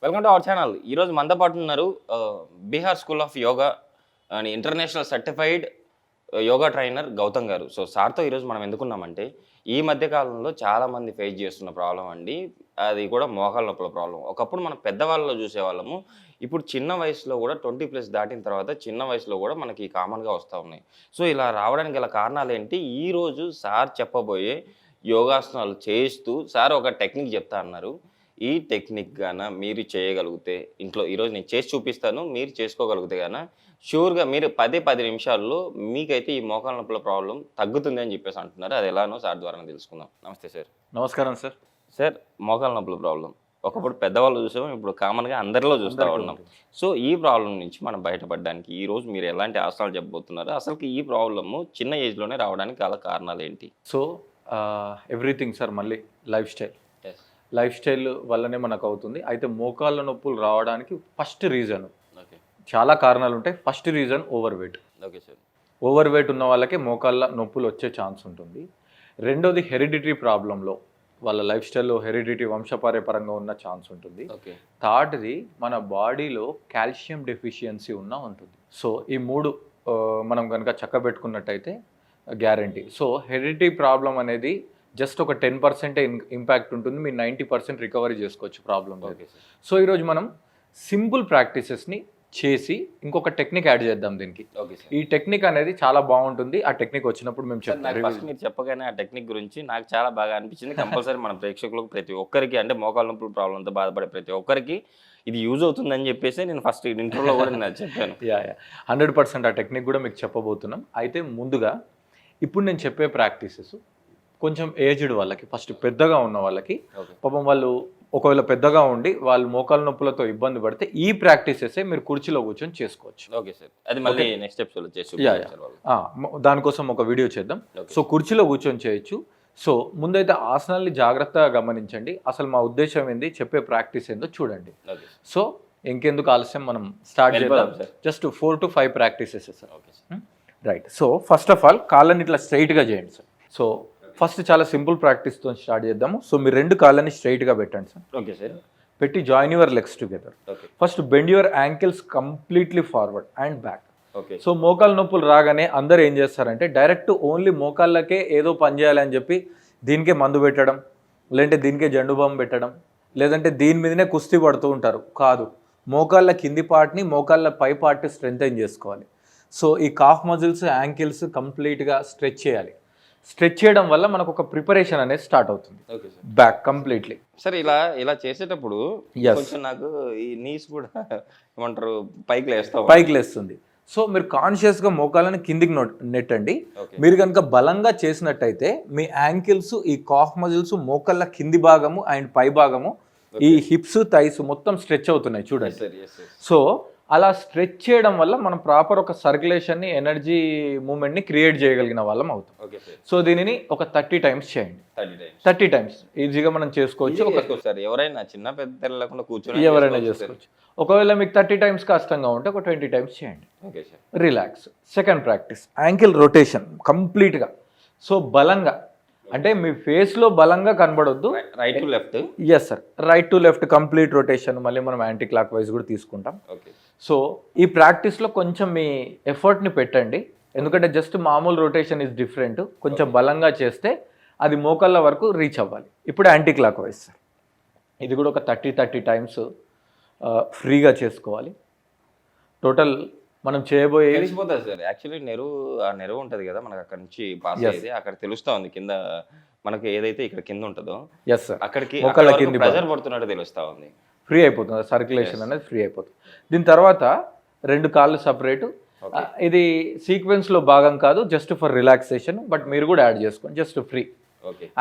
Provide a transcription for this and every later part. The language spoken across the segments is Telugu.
Welcome to our channel. ఈరోజు మనతో పాటు ఉన్నారు Bihar school of yoga and international certified yoga trainer Gautam garu. So సార్తో ఈరోజు మనం ఎందుకున్నామంటే ఈ మధ్య కాలంలో చాలామంది ఫేస్ చేస్తున్న ప్రాబ్లం అండి, అది కూడా మోకాళ్ళ నొప్పుల ప్రాబ్లం. ఒకప్పుడు మనం పెద్దవాళ్ళలో చూసేవాళ్ళము, ఇప్పుడు చిన్న వయసులో కూడా 20+ దాటిన తర్వాత చిన్న వయసులో కూడా మనకి కామన్గా వస్తూ ఉన్నాయి. సో ఇలా రావడానికి గల కారణాలు ఏంటి? ఈరోజు సార్ చెప్పబోయే యోగాసనాలు చేస్తూ సార్ ఒక టెక్నిక్ చెప్తా అన్నారు. ఈ టెక్నిక్ గాన మీరు చేయగలిగితే ఇంట్లో ఈరోజు నేను చేసి చూపిస్తాను, మీరు చేసుకోగలిగితే గాన షూర్గా మీరు 10 నిమిషాల్లో మీకైతే ఈ మోకాళ్ళ నొప్పుల ప్రాబ్లం తగ్గుతుంది అని చెప్పేసి అంటున్నారు. అది ఎలానో సార్ ద్వారా తెలుసుకుందాం. నమస్తే సార్. నమస్కారం సార్. సార్, మోకాళ్ళ నొప్పుల ప్రాబ్లం ఒకప్పుడు పెద్దవాళ్ళు చూసాము, ఇప్పుడు కామన్గా అందరిలో చూస్తూ ఉన్నాం. సో ఈ ప్రాబ్లం నుంచి మనం బయటపడడానికి ఈరోజు మీరు ఎలాంటి ఆసనాలు చెప్పబోతున్నారు? అసలుకి ఈ ప్రాబ్లము చిన్న ఏజ్లోనే రావడానికి గల కారణాలు ఏంటి? సో ఎవ్రీథింగ్ సార్, మళ్ళీ లైఫ్ స్టైల్ వల్లనే మనకు అవుతుంది. అయితే మోకాళ్ళ నొప్పులు రావడానికి ఫస్ట్ రీజన్, చాలా కారణాలు ఉంటాయి. First reason over weight. Okay sir. Over weight ఉన్న వాళ్ళకే మోకాళ్ళ నొప్పులు వచ్చే ఛాన్స్ ఉంటుంది. రెండోది హెరిడిటరీ ప్రాబ్లంలో, వాళ్ళ లైఫ్ స్టైల్లో హెరిడిటరీ వంశపార్యపరంగా ఉన్న ఛాన్స్ ఉంటుంది. థర్డ్ది మన బాడీలో కాల్షియం డెఫిషియన్సీ ఉంటుంది. సో ఈ మూడు మనం కనుక చక్కబెట్టుకున్నట్టయితే గ్యారంటీ. సో హెరిడిటరీ ప్రాబ్లం అనేది జస్ట్ ఒక 10% ఇంపాక్ట్ ఉంటుంది, మీరు 90% రికవరీ చేసుకోవచ్చు ప్రాబ్లం. సో ఈరోజు మనం సింపుల్ ప్రాక్టీసెస్ని చేసి ఇంకొక టెక్నిక్ యాడ్ చేద్దాం దీనికి. ఈ టెక్నిక్ అనేది చాలా బాగుంటుంది. ఆ టెక్నిక్ వచ్చినప్పుడు మేము చెప్తాం. మీరు చెప్పగానే ఆ టెక్నిక్ గురించి నాకు చాలా బాగా అనిపించింది. కంపల్సరీ మన ప్రేక్షకులకు ప్రతి ఒక్కరికి, అంటే మోకాళ్ళ నొప్పుల ప్రాబ్లంతో బాధపడే ప్రతి ఒక్కరికి ఇది యూజ్ అవుతుందని చెప్పేసి నేను ఫస్ట్ ఇంట్రోలో కూడా నేను చెప్పాను. 100% ఆ టెక్నిక్ కూడా మీకు చెప్పబోతున్నాం. అయితే ముందుగా ఇప్పుడు నేను చెప్పే ప్రాక్టీసెస్ కొంచెం ఏజ్డ్ వాళ్ళకి, ఫస్ట్ పెద్దగా ఉన్న వాళ్ళకి, పాపం వాళ్ళు ఒకవేళ పెద్దగా ఉండి వాళ్ళు మోకాళ్ళ నొప్పులతో ఇబ్బంది పడితే ఈ ప్రాక్టీసెస్ మీరు కుర్చీలో కూర్చొని చేసుకోవచ్చు. Okay sir. అది మళ్ళీ నెక్స్ట్ ఎపిసోడ్లో చేసి దానికోసం ఒక వీడియో చేద్దాం. సో కుర్చీలో కూర్చొని చేయొచ్చు. సో ముందైతే ఆసనాల్ని జాగ్రత్తగా గమనించండి. అసలు మా ఉద్దేశం ఏంది, చెప్పే ప్రాక్టీస్ ఏందో చూడండి. సో ఇంకెందుకు ఆలస్యం, మనం స్టార్ట్ చేద్దాం. Just 4 to 5 practices sir. Right. So first of all కాళ్ళని ఇట్లా స్ట్రైట్గా చేయండి సార్. సో ఫస్ట్ చాలా సింపుల్ ప్రాక్టీస్తో స్టార్ట్ చేద్దాము. సో మీరు 2 కాళ్ళని స్ట్రైట్గా పెట్టండి సార్. Okay sir. పెట్టి join your legs together. First bend your ankles completely forward and back. So మోకాళ్ళ నొప్పులు రాగానే అందరూ ఏం చేస్తారంటే డైరెక్ట్ ఓన్లీ మోకాళ్ళకే ఏదో పని చేయాలని చెప్పి దీనికే మందు పెట్టడం, లేదంటే దీనికే జండు బాంబు పెట్టడం, లేదంటే దీని మీదనే కుస్తీ పడుతూ ఉంటారు. కాదు, మోకాళ్ళ కింది పార్ట్ని మోకాళ్ళ పై పార్ట్ స్ట్రెంథెన్ చేసుకోవాలి. సో ఈ కాఫ్ మజిల్స్, యాంకిల్స్ కంప్లీట్గా స్ట్రెచ్ చేయాలి. స్ట్రెచ్ చేయడం వల్ల మనకు ఒక ప్రిపరేషన్ అనేది స్టార్ట్ అవుతుంది, బ్యాక్ కంప్లీట్లీ. సరే, ఇలా చేసేటప్పుడు కొంచెం నాకు ఈ నీస్ కూడా ఏమంటారు పైకి లేస్తుంది. సో మీరు కాన్షియస్గా మోకాళ్ళని కిందికి నెట్టండి. మీరు కనుక బలంగా చేసినట్టయితే మీ యాంకిల్స్, ఈ కాఫ్ మజిల్స్, మోకాళ్ళ కింది భాగము అండ్ పై భాగము, ఈ హిప్స్, థైస్ మొత్తం స్ట్రెచ్ అవుతున్నాయి చూడండి. సో అలా స్ట్రెచ్ చేయడం వల్ల మనం ప్రాపర్ ఒక సర్క్యులేషన్ని, ఎనర్జీ మూమెంట్ని క్రియేట్ చేయగలిగిన వాళ్ళం అవుతాం. సో దీనిని ఒక 30 times చేయండి. 30 times ఈజీగా మనం చేసుకోవచ్చు. ఎవరైనా చిన్న పెద్ద లేకుండా కూర్చొని ఎవరైనా చేసుకోవచ్చు. ఒకవేళ మీకు 30 times కష్టంగా ఉంటే ఒక 20 times చేయండి. Relax. Second practice, ankle rotation కంప్లీట్గా. సో బలంగా, అంటే మీ ఫేస్లో బలంగా కనబడొద్దు. Right to left. Yes sir, right to left complete rotation. మళ్ళీ మనం యాంటీ క్లాక్ వైజ్ కూడా తీసుకుంటాం. సో ఈ ప్రాక్టీస్లో కొంచెం మీ ఎఫర్ట్ని పెట్టండి, ఎందుకంటే జస్ట్ మామూలు రొటేషన్ ఇస్ డిఫరెంట్. కొంచెం బలంగా చేస్తే అది మోకాళ్ళ వరకు రీచ్ అవ్వాలి. ఇప్పుడు యాంటీ క్లాక్ వైజ్ సార్, ఇది కూడా ఒక 30 times ఫ్రీగా చేసుకోవాలి. టోటల్ మనం చేయబోయేది తెలిసిపోతుంది సార్. యాక్చువల్లీ నెరువు ఉంటుంది కదా మనకు, అక్కడ నుంచి పాస్ అయ్యేది అక్కడ తెలుస్తూ ఉంది. కింద మనకి ఏదైతే ఇక్కడ కింద ఉంటుందో అక్కడికి ప్రెజర్ పడుతున్నట్టు తెలుస్తూ ఉంది. ఫ్రీ అయిపోతుంది, సర్క్యులేషన్ అనేది ఫ్రీ అయిపోతుంది. దీని తర్వాత 2 కాళ్ళు సపరేటు. ఇది సీక్వెన్స్లో భాగం కాదు, జస్ట్ ఫర్ రిలాక్సేషన్. బట్ మీరు కూడా యాడ్ చేసుకోండి, just free.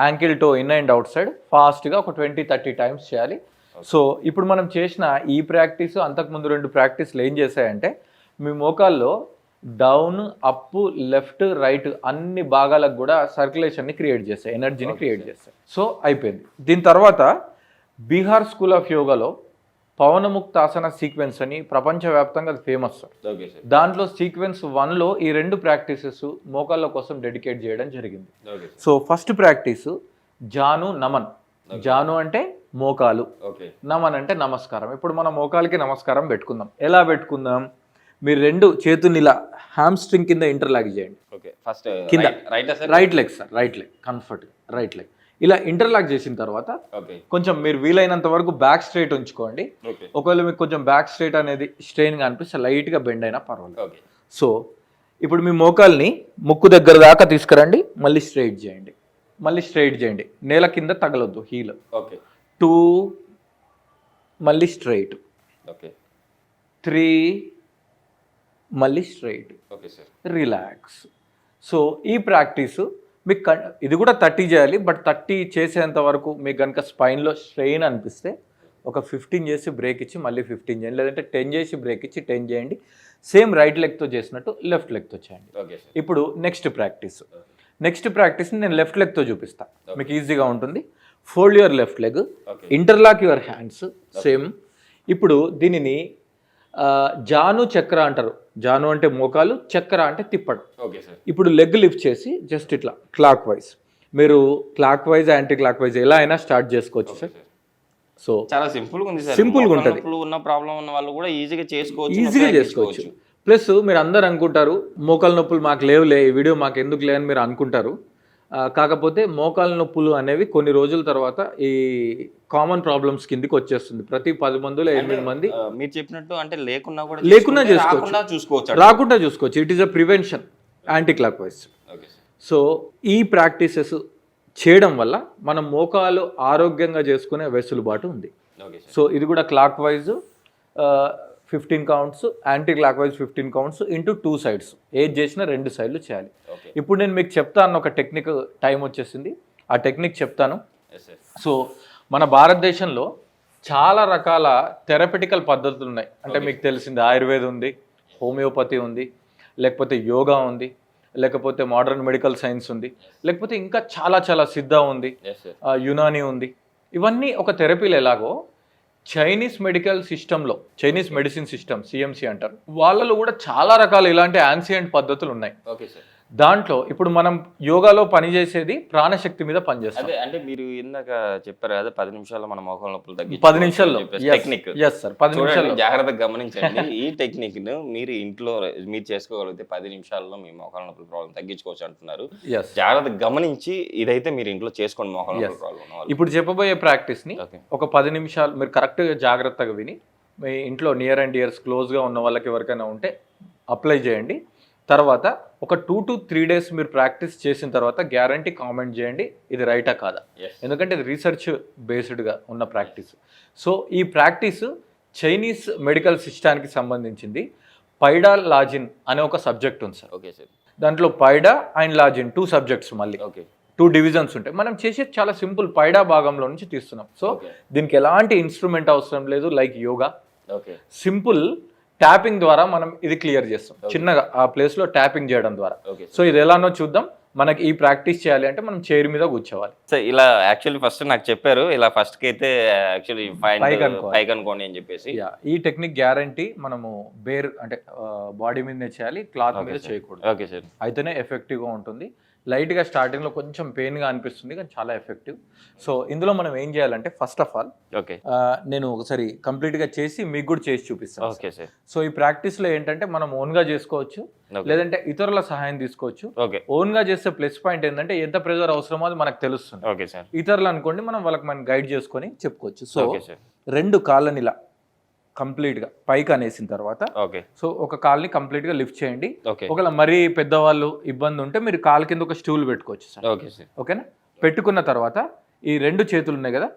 Ankle toe in and out side ఫాస్ట్గా ఒక 20-30 times చేయాలి. సో ఇప్పుడు మనం చేసిన ఈ ప్రాక్టీస్, అంతకుముందు 2 ప్రాక్టీస్లు ఏం చేశాయంటే మీ మోకాల్లో డౌన్, అప్, లెఫ్ట్, రైట్ అన్ని భాగాలకు కూడా సర్క్యులేషన్ని క్రియేట్ చేస్తాయి, ఎనర్జీని క్రియేట్ చేస్తాయి. సో అయిపోయింది. దీని తర్వాత బీహార్ స్కూల్ ఆఫ్ యోగాలో పవనముక్తాసన సీక్వెన్స్ అని ప్రపంచవ్యాప్తంగా అది ఫేమస్ సార్. దాంట్లో సీక్వెన్స్ 1లో ఈ 2 ప్రాక్టీసెస్ మోకాళ్ళ కోసం డెడికేట్ చేయడం జరిగింది. సో ఫస్ట్ ప్రాక్టీస్ జాను నమన్. జాను అంటే మోకాలు, ఓకే నమన్ అంటే నమస్కారం. ఇప్పుడు మనం మోకాలకి నమస్కారం పెట్టుకుందాం. ఎలా పెట్టుకుందాం? మీరు రెండు చేతుల్ని ఇలా హ్యామ్స్ట్రింగ్ కింద ఇంటర్లాక్ చేయండి. ఓకే ఫస్ట్ కింద right sir right leg sir, right leg comfort, right leg ఇలా ఇంటర్లాక్ చేసిన తర్వాత ఓకే కొంచెం మీరు వీలైనంత వరకు బ్యాక్ స్ట్రైట్ ఉంచుకోండి. ఓకే ఒకవేళ మీకు కొంచెం బ్యాక్ స్ట్రైట్ అనేది స్ట్రెయిన్గా అనిపిస్తే లైట్గా బెండ్ అయినా పర్వాలేదు. ఓకే సో ఇప్పుడు మీ మోకాల్ని ముక్కు దగ్గర దాకా తీసుకురండి, మళ్ళీ స్ట్రైట్ చేయండి, మళ్ళీ స్ట్రైట్ చేయండి, నేల కింద తగలొద్దు, హీల్ ఓకే 2, మళ్ళీ స్ట్రైట్ ఓకే 3, మళ్ళీ straight, okay sir relax. So ఈ ప్రాక్టీసు మీకు ఇది కూడా 30 చేయాలి, బట్ 30 చేసేంత వరకు మీకు కనుక స్పైన్లో స్ట్రెయిన్ అనిపిస్తే ఒక 15 చేసి బ్రేక్ ఇచ్చి మళ్ళీ 15 చేయండి, లేదంటే 10 చేసి బ్రేక్ ఇచ్చి 10 చేయండి. సేమ్ రైట్ లెగ్తో చేసినట్టు లెఫ్ట్ లెగ్తో చేయండి. ఓకే సార్ ఇప్పుడు నెక్స్ట్ ప్రాక్టీస్ని నేను లెఫ్ట్ లెగ్తో చూపిస్తాను, మీకు ఈజీగా ఉంటుంది. Fold your left leg, interlock your hands same. ఇప్పుడు దీనిని జాను చక్ర అంటారు. జాను అంటే మోకాలు, చక్ర అంటే తిప్పడం. ఓకే సార్ ఇప్పుడు లెగ్ లిఫ్ట్ చేసి జస్ట్ ఇట్లా క్లాక్ వైజ్, మీరు clock wise anti clock wise ఎలా అయినా స్టార్ట్ చేసుకోవచ్చు సార్. సో చాలా సింపుల్ గా ఉంది సార్. సింపుల్ గా ఉంటుంది. ఉన్న ప్రాబ్లం ఉన్న వాళ్ళు కూడా ఈజీగా చేసుకోవచ్చు. ప్లస్ మీరు అందరు అనుకుంటారు మోకాలు నొప్పులు మాకు లేవులే, ఈ వీడియో మాకు ఎందుకు లే అని మీరు అనుకుంటారు. కాకపోతే మోకాలు నొప్పులు అనేవి కొన్ని రోజుల తర్వాత ఈ కామన్ ప్రాబ్లమ్స్ కిందికి వచ్చేస్తుంది. ప్రతి 10 మందిలో 8 మంది మీరు చెప్పినట్టు అంటే లేకున్నా చేసుకోవచ్చు, రాకుండా చూసుకోవచ్చు. It is a prevention, anti clock wise. So ఈ ప్రాక్టీసెస్ చేయడం వల్ల మనం మోకాలు ఆరోగ్యంగా చేసుకునే వెసులుబాటు ఉంది. సో ఇది కూడా clock wise 15 counts, anti clock wise 15 counts into 2 sides. ఏది చేసినా 2 సైడ్లు చేయాలి. ఇప్పుడు నేను మీకు చెప్తాను ఒక టెక్నిక్, టైం వచ్చేసింది, ఆ టెక్నిక్ చెప్తాను. సో మన భారతదేశంలో చాలా రకాల థెరపెటికల్ పద్ధతులు ఉన్నాయి. అంటే మీకు తెలిసింది ఆయుర్వేదం ఉంది, హోమియోపతి ఉంది, లేకపోతే యోగా ఉంది, లేకపోతే మోడర్న్ మెడికల్ సైన్స్ ఉంది, లేకపోతే ఇంకా చాలా చాలా సిద్ధ ఉంది, యునాని ఉంది. ఇవన్నీ ఒక థెరపీలు ఎలాగో చైనీస్ మెడికల్ సిస్టంలో, చైనీస్ మెడిసిన్ సిస్టమ్ సిఎంసి అంటారు, వాళ్ళలో కూడా చాలా రకాల ఇలాంటి యాన్సియంట్ పద్ధతులు ఉన్నాయి. Okay sir. దాంట్లో ఇప్పుడు మనం యోగాలో పనిచేసేది ప్రాణశక్తి మీద పనిచేస్తాం. అంటే మీరు ఇందాక చెప్పారు కదా 10 నిమిషాల్లో మన మోకాళ్ళ నొప్పులు తగ్గించు 10 నిమిషాల్లో టెక్నిక్. yes sir 10 నిమిషాల్లో జాగ్రత్తగా గమనించండి. ఈ టెక్నిక్ ను మీరు ఇంట్లో మీరు చేసుకోగలిగితే 10 నిమిషాల్లో మీ మోకాళ్ళ నొప్పుల ప్రాబ్లం తగ్గించుకోవచ్చు అంటున్నారు. జాగ్రత్తగా గమనించి ఇదైతే మీరు ఇంట్లో చేసుకోండి మోకాళ్ళ నొప్పుల ప్రాబ్లం. ఇప్పుడు చెప్పబోయే ప్రాక్టీస్ ని ఒక 10 నిమిషాలు మీరు కరెక్ట్ గా జాగ్రత్తగా విని మీ ఇంట్లో నియర్ అండ్ డియర్స్ క్లోజ్ గా ఉన్న వాళ్ళకి ఎవరికైనా ఉంటే అప్లై చేయండి. తర్వాత ఒక 2 to 3 days మీరు ప్రాక్టీస్ చేసిన తర్వాత గ్యారంటీ కామెంట్ చేయండి ఇది రైటా కాదా, ఎందుకంటే ఇది రీసెర్చ్ బేస్డ్గా ఉన్న ప్రాక్టీస్. సో ఈ ప్రాక్టీస్ చైనీస్ మెడికల్ సిస్టానికి సంబంధించింది. పైడా లాజిన్ అనే ఒక సబ్జెక్ట్ ఉంది సార్. Okay sir. దాంట్లో పైడా అండ్ లాజిన్ 2 సబ్జెక్ట్స్, మళ్ళీ 2 డివిజన్స్ ఉంటాయి. మనం చేసేది చాలా సింపుల్, పైడా భాగంలో నుంచి తీస్తున్నాం. సో దీనికి ఎలాంటి ఇన్స్ట్రుమెంట్ అవసరం లేదు, లైక్ యోగా. సింపుల్ ట్యాపింగ్ ద్వారా మనం ఇది క్లియర్ చేస్తాం, చిన్నగా ఆ ప్లేస్లో ట్యాపింగ్ చేయడం ద్వారా. సో ఇది ఎలానో చూద్దాం. మనకి ఈ ప్రాక్టీస్ చేయాలి అంటే మనం చైర్ మీద కూర్చోవాలి. సో ఇలా యాక్చువల్లీ ఫస్ట్ నాకు చెప్పారు, ఇలా ఫస్ట్ కి అయితే యాక్చువల్లీ పైకి అనుకోండి అని చెప్పేసి. ఈ టెక్నిక్ గ్యారంటీ మనము బేర్ అంటే బాడీ మీదనే చేయాలి, క్లాత్ మీద చేయకూడదు. Okay sir. అయితేనే ఎఫెక్టివ్గా ఉంటుంది. లైట్గా స్టార్టింగ్లో కొంచెం పెయిన్గా అనిపిస్తుంది కానీ చాలా ఎఫెక్టివ్. సో ఇందులో మనం ఏం చేయాలంటే ఫస్ట్ ఆఫ్ ఆల్ నేను ఒకసారి కంప్లీట్గా చేసి మీకు కూడా చేసి చూపిస్తాను. Okay sir. సో ఈ ప్రాక్టీస్లో ఏంటంటే మనం ఓన్గా చేసుకోవచ్చు, లేదంటే ఇతరుల సహాయం తీసుకోవచ్చు. ఓన్గా చేస్తే ప్లస్ పాయింట్ ఏంటంటే ఎంత ప్రెజర్ అవసరమో అది మనకు తెలుస్తుంది. Okay sir. ఇతరులు అనుకోండి మనం గైడ్ చేసుకొని చెప్పుకోవచ్చు. సో 2 కాళ్ళని ఇలా కంప్లీట్గా పైకి అనేసిన తర్వాత సో ఒక కాల్ని కంప్లీట్గా లిఫ్ట్ చేయండి. ఒకవేళ మరీ పెద్దవాళ్ళు ఇబ్బంది ఉంటే మీరు కాలు కింద ఒక స్టూల్ పెట్టుకోవచ్చు సార్. ఓకేనా? పెట్టుకున్న తర్వాత ఈ 2 చేతులు ఉన్నాయి కదా,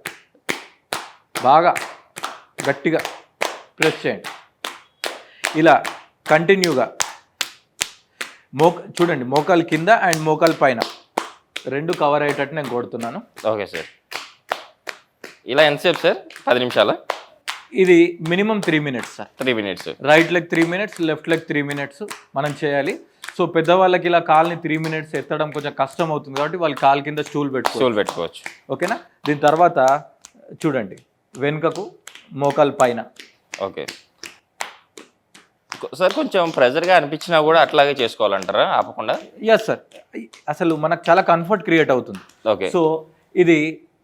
బాగా గట్టిగా ప్రెస్ చేయండి. ఇలా కంటిన్యూగా చూడండి, మోకాలు కింద అండ్ మోకాలు పైన 2 కవర్ అయ్యేటట్టు నేను కొడుతున్నాను. Okay sir. ఇలా ఎంతసేపు సార్? 10 నిమిషాలా? ఇది minimum 3 minutes sir. 3 minutes. Right leg 3 minutes, left leg 3 minutes మనం చేయాలి. సో పెద్దవాళ్ళకి ఇలా కాల్ని 3 minutes ఎత్తడం కొంచెం కష్టం అవుతుంది కాబట్టి వాళ్ళు కాలు కింద స్టూల్ పెట్టుకోవచ్చు. ఓకేనా? దీని తర్వాత చూడండి, వెనుకకు మోకాలు పైన. Okay sir. కొంచెం ప్రెజర్గా అనిపించినా కూడా అట్లాగే చేసుకోవాలంటారా ఆపకుండా? Yes sir. అసలు మనకు చాలా కంఫర్ట్ క్రియేట్ అవుతుంది. ఓకే. సో ఇది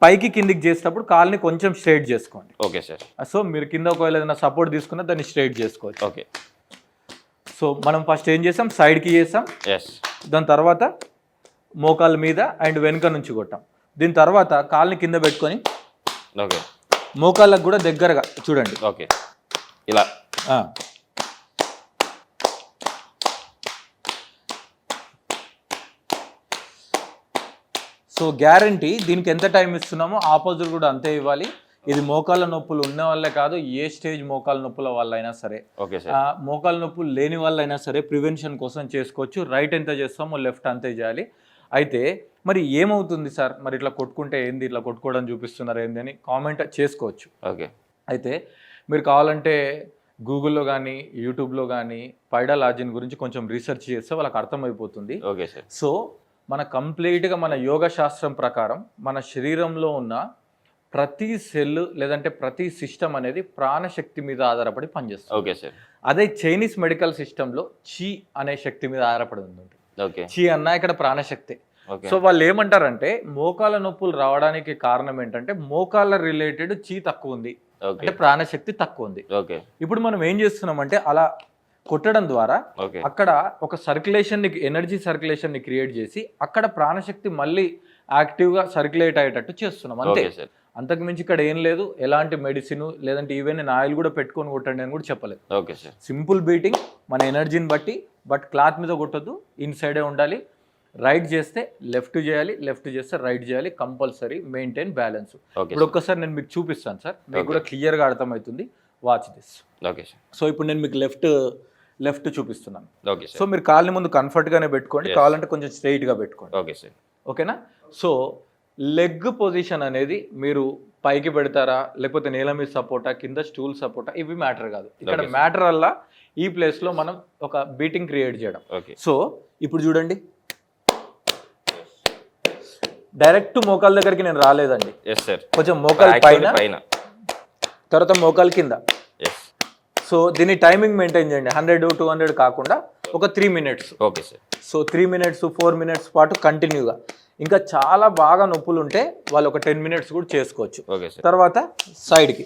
పైకి కిందికి చేసేటప్పుడు కాల్ని కొంచెం స్ట్రైట్ చేసుకోండి. Okay sir. సో మీరు కింద ఒకవేళ ఏదైనా సపోర్ట్ తీసుకున్నా దాన్ని స్ట్రైట్ చేసుకోవచ్చు. ఓకే. సో మనం ఫస్ట్ ఏం చేసాం, సైడ్కి చేసాం, ఎస్. దాని తర్వాత మోకాళ్ళ మీద అండ్ వెనుక నుంచి కొట్టాం. దీని తర్వాత కాల్ని కింద పెట్టుకొని ఓకే, మోకాళ్ళకు కూడా దగ్గరగా చూడండి. ఓకే, ఇలా. సో గ్యారంటీ దీనికి ఎంత టైం ఇస్తున్నామో ఆపోజిట్ కూడా అంతే ఇవ్వాలి. ఇది మోకాళ్ళ నొప్పులు ఉన్న వాళ్ళే కాదు, ఏ స్టేజ్ మోకాళ్ళ నొప్పుల వాళ్ళైనా సరే, ఓకే సార్, మోకాళ్ళ నొప్పులు లేని వాళ్ళైనా సరే ప్రివెన్షన్ కోసం చేసుకోవచ్చు. రైట్ ఎంత చేస్తామో లెఫ్ట్ అంతే చేయాలి. అయితే మరి ఏమవుతుంది సార్, మరి ఇట్లా కొట్టుకుంటే ఏంది, ఇట్లా కొట్టుకోవడం చూపిస్తున్నారు ఏంది అని కామెంట్ చేసుకోవచ్చు. ఓకే. అయితే మీరు కావాలంటే గూగుల్లో కానీ యూట్యూబ్లో కానీ పైడాలజీని గురించి కొంచెం రీసెర్చ్ చేస్తే వాళ్ళకి అర్థమైపోతుంది. Okay sir. సో మన కంప్లీట్గా మన యోగ శాస్త్రం ప్రకారం మన శరీరంలో ఉన్న ప్రతి సెల్ లేదంటే ప్రతి సిస్టమ్ అనేది ప్రాణశక్తి మీద ఆధారపడి పనిచేస్తుంది. Okay sir. అదే చైనీస్ మెడికల్ సిస్టంలో చి అనే శక్తి మీద ఆధారపడి ఉంది. ఓకే. చి అన్న ఇక్కడ ప్రాణశక్తి. సో వాళ్ళు ఏమంటారంటే మోకాళ్ళ నొప్పులు రావడానికి కారణం ఏంటంటే మోకాళ్ళ రిలేటెడ్ చి తక్కువ ఉంది, అంటే ప్రాణశక్తి తక్కువ ఉంది. ఓకే. ఇప్పుడు మనం ఏం చేస్తున్నామంటే అలా కొట్టడం ద్వారా అక్కడ ఒక సర్క్యులేషన్ ని, ఎనర్జీ సర్క్యులేషన్ ని క్రియేట్ చేసి అక్కడ ప్రాణశక్తి మళ్ళీ యాక్టివ్ గా సర్క్యులేట్ అయ్యేటట్టు చేస్తున్నాం అంతే. అంతకు మించి ఇక్కడ ఏం లేదు. ఎలాంటి మెడిసిన్ లేదంటే ఈవెన్ నేను ఆయిల్ కూడా పెట్టుకొని కొట్టండి అని కూడా చెప్పలేదు. Okay sir. సింపుల్ బీటింగ్ మన ఎనర్జీని బట్టి, బట్ క్లాత్ మీద కొట్టొద్దు, ఇన్సైడే ఉండాలి. రైట్ చేస్తే లెఫ్ట్ చేయాలి, లెఫ్ట్ చేస్తే రైట్ చేయాలి, కంపల్సరీ మెయింటైన్ బ్యాలెన్స్. ఇప్పుడు ఒక్కసారి నేను మీకు చూపిస్తాను సార్, మీకు కూడా క్లియర్గా అర్థమవుతుంది. Watch this. Okay sir. So ఇప్పుడు నేను మీకు లెఫ్ట్ చూపిస్తున్నాను. Okay sir. సో మీరు కాళ్ళని ముందు కంఫర్ట్గానే పెట్టుకోండి, కావాలంటే కొంచెం స్ట్రైట్గా పెట్టుకోండి. Okay sir. ఓకేనా. సో లెగ్ పొజిషన్ అనేది మీరు పైకి పెడతారా లేకపోతే నేల మీద సపోర్టా, కింద స్టూల్ సపోర్టా, ఇవి మ్యాటర్ కాదు. ఇక్కడ మ్యాటర్ అలా ఈ ప్లేస్లో మనం ఒక బీటింగ్ క్రియేట్ చేయడం. సో ఇప్పుడు చూడండి, డైరెక్ట్ మోకాల దగ్గరికి నేను రాలేదండి. కొంచెం మోకాలు పైన, తర్వాత మోకాలు కింద. సో దీని టైమింగ్ మెయింటైన్ చేయండి, 100, 200 కాకుండా ఒక 3 minutes. Okay sir. So 3 minutes, 4 minutes పాటు కంటిన్యూగా. ఇంకా చాలా బాగా నొప్పులు ఉంటే వాళ్ళు ఒక 10 minutes కూడా చేసుకోవచ్చు. తర్వాత సైడ్కి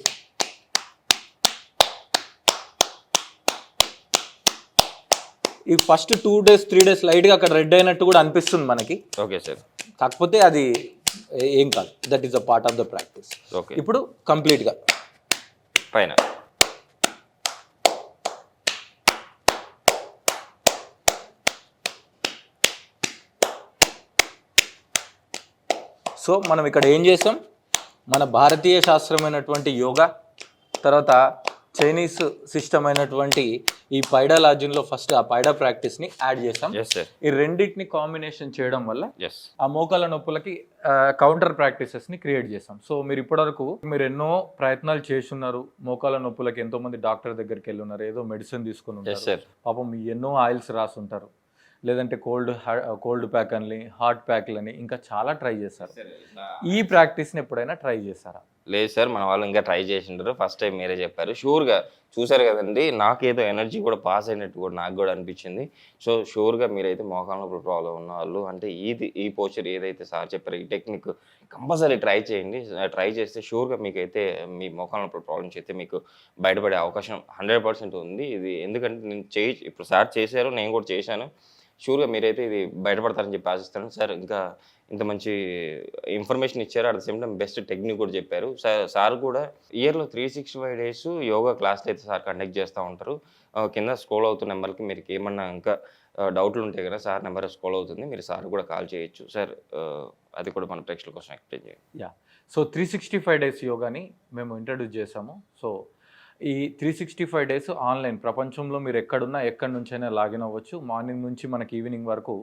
ఈ ఫస్ట్ 2 days 3 days లైట్గా అక్కడ రెడ్ అయినట్టు కూడా అనిపిస్తుంది మనకి. Okay sir. కాకపోతే అది ఏం కాదు, that is a part of the practice. ఇప్పుడు కంప్లీట్గా పైన. సో మనం ఇక్కడ ఏం చేసాం, మన భారతీయ శాస్త్రమైనటువంటి యోగా, తర్వాత చైనీస్ సిస్టమ్ అయినటువంటి ఈ పైడాలజీలో ఫస్ట్ ఆ పైడా ప్రాక్టీస్ని యాడ్ చేసాం. ఈ రెండింటిని కాంబినేషన్ చేయడం వల్ల ఆ మోకాళ్ళ నొప్పులకి కౌంటర్ ప్రాక్టీసెస్ని క్రియేట్ చేసాం. సో మీరు ఇప్పటివరకు మీరు ఎన్నో ప్రయత్నాలు చేస్తున్నారు, మోకాళ్ళ నొప్పులకి ఎంతోమంది డాక్టర్ దగ్గరికి వెళ్ళున్నారు, ఏదో మెడిసిన్ తీసుకుని ఉంటారు, పాపం ఎన్నో ఆయిల్స్ రాసుంటారు, లేదంటే కోల్డ్ ప్యాక్ అని, హాట్ ప్యాక్లని, ఇంకా చాలా ట్రై చేశారు. ఈ ప్రాక్టీస్ని ఎప్పుడైనా ట్రై చేశారా? లేదు సార్, మన వాళ్ళు ఇంకా ట్రై చేసింటారు. ఫస్ట్ టైం మీరే చెప్పారు. షూర్గా చూసారు కదండి, నాకేదో ఎనర్జీ కూడా పాస్ అయినట్టు కూడా నాకు కూడా అనిపించింది. సో షూర్గా మీరైతే మోకాళ్ళ ప్రాబ్లం ఉన్న వాళ్ళు అంటే ఈ పోస్చర్ ఏదైతే సార్ చెప్పారో ఈ టెక్నిక్ కంపల్సరీ ట్రై చేయండి. ట్రై చేస్తే షూర్గా మీకైతే మీ మోకాళ్ళ ప్రాబ్లమ్స్ అయితే మీకు బయటపడే అవకాశం 100% ఉంది. ఇది ఎందుకంటే నేను ఇప్పుడు సార్ చేశారు, నేను కూడా చేశాను. షూర్గా మీరైతే ఇది బయటపడతారని చెప్పి ఆశిస్తాను సార్. ఇంకా ఇంత మంచి ఇన్ఫర్మేషన్ ఇచ్చారు, at the same time best technique కూడా చెప్పారు. సార్ కూడా ఇయర్లో 365 days యోగా క్లాసులు అయితే సార్ కండక్ట్ చేస్తూ ఉంటారు. కింద స్క్రోల్ అవుతున్న నెంబర్కి మీరు ఏమన్నా ఇంకా డౌట్లు ఉంటే కదా సార్ నెంబర్ స్క్రోల్ అవుతుంది, మీరు సార్ కూడా కాల్ చేయొచ్చు. సార్ అది కూడా మన ప్రేక్షకుల కోసం ఎక్స్ప్లెయిన్ చేయండి. సో 365 days యోగాని మేము ఇంట్రడ్యూస్ చేసాము. సో ఈ 365 days ఆన్లైన్, ప్రపంచంలో మీరు ఎక్కడున్నా ఎక్కడి నుంచైనా లాగిన్ అవ్వచ్చు. మార్నింగ్ నుంచి మనకి ఈవినింగ్ వరకు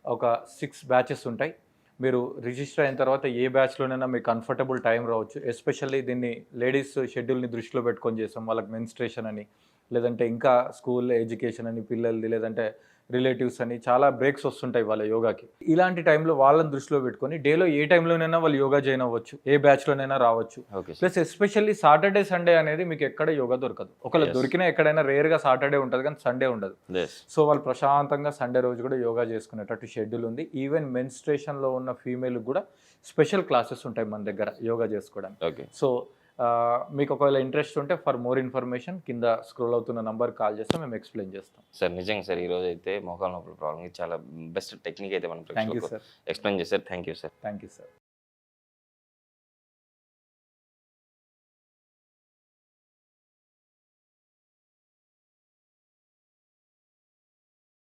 ఒక 6 batches ఉంటాయి. మీరు రిజిస్టర్ అయిన తర్వాత ఏ బ్యాచ్లోనైనా మీకు కంఫర్టబుల్ టైం రావచ్చు. ఎస్పెషల్లీ దీన్ని లేడీస్ షెడ్యూల్ని దృష్టిలో పెట్టుకొని చేసాం. వాళ్ళకి మెన్స్ట్రేషన్ అని, లేదంటే ఇంకా స్కూల్ ఎడ్యుకేషన్ అని పిల్లలది, లేదంటే రిలేటివ్స్ అని చాలా బ్రేక్స్ వస్తుంటాయి వాళ్ళ యోగాకి. ఇలాంటి టైంలో వాళ్ళని దృష్టిలో పెట్టుకొని డేలో ఏ టైంలోనైనా వాళ్ళు యోగా జాయిన్ అవ్వచ్చు, ఏ బ్యాచ్లోనైనా రావచ్చు. Okay sir. Plus especially Saturday Sunday అనేది మీకు ఎక్కడ యోగా దొరకదు. ఒకవేళ దొరికినా ఎక్కడైనా రేర్గా సాటర్డే ఉంటుంది కానీ సండే ఉండదు. సో వాళ్ళు ప్రశాంతంగా సండే రోజు కూడా యోగా చేసుకునేటట్టు షెడ్యూల్ ఉంది. ఈవెన్ మెన్స్ట్రేషన్లో ఉన్న ఫీమేల్కి కూడా స్పెషల్ క్లాసెస్ ఉంటాయి మన దగ్గర యోగా చేసుకోవడానికి. ఓకే. సో మీకు ఒకవేళ ఇంట్రెస్ట్ ఉంటే ఫర్ మోర్ ఇన్ఫర్మేషన్ కింద స్క్రోల్ అవుతున్న నంబర్ కాల్ చేస్తే మేము ఎక్స్ప్లెయిన్ చేస్తాం. సార్ నిజంగా సార్ ఈ రోజు అయితే మోకాలు నొప్పుల ప్రాబ్లమ్కి చాలా బెస్ట్ టెక్నిక్ అయితే మనం థ్యాంక్ యూ సార్. ఎక్స్ప్లెయిన్ చేశారు. Thank you sir. Thank you sir.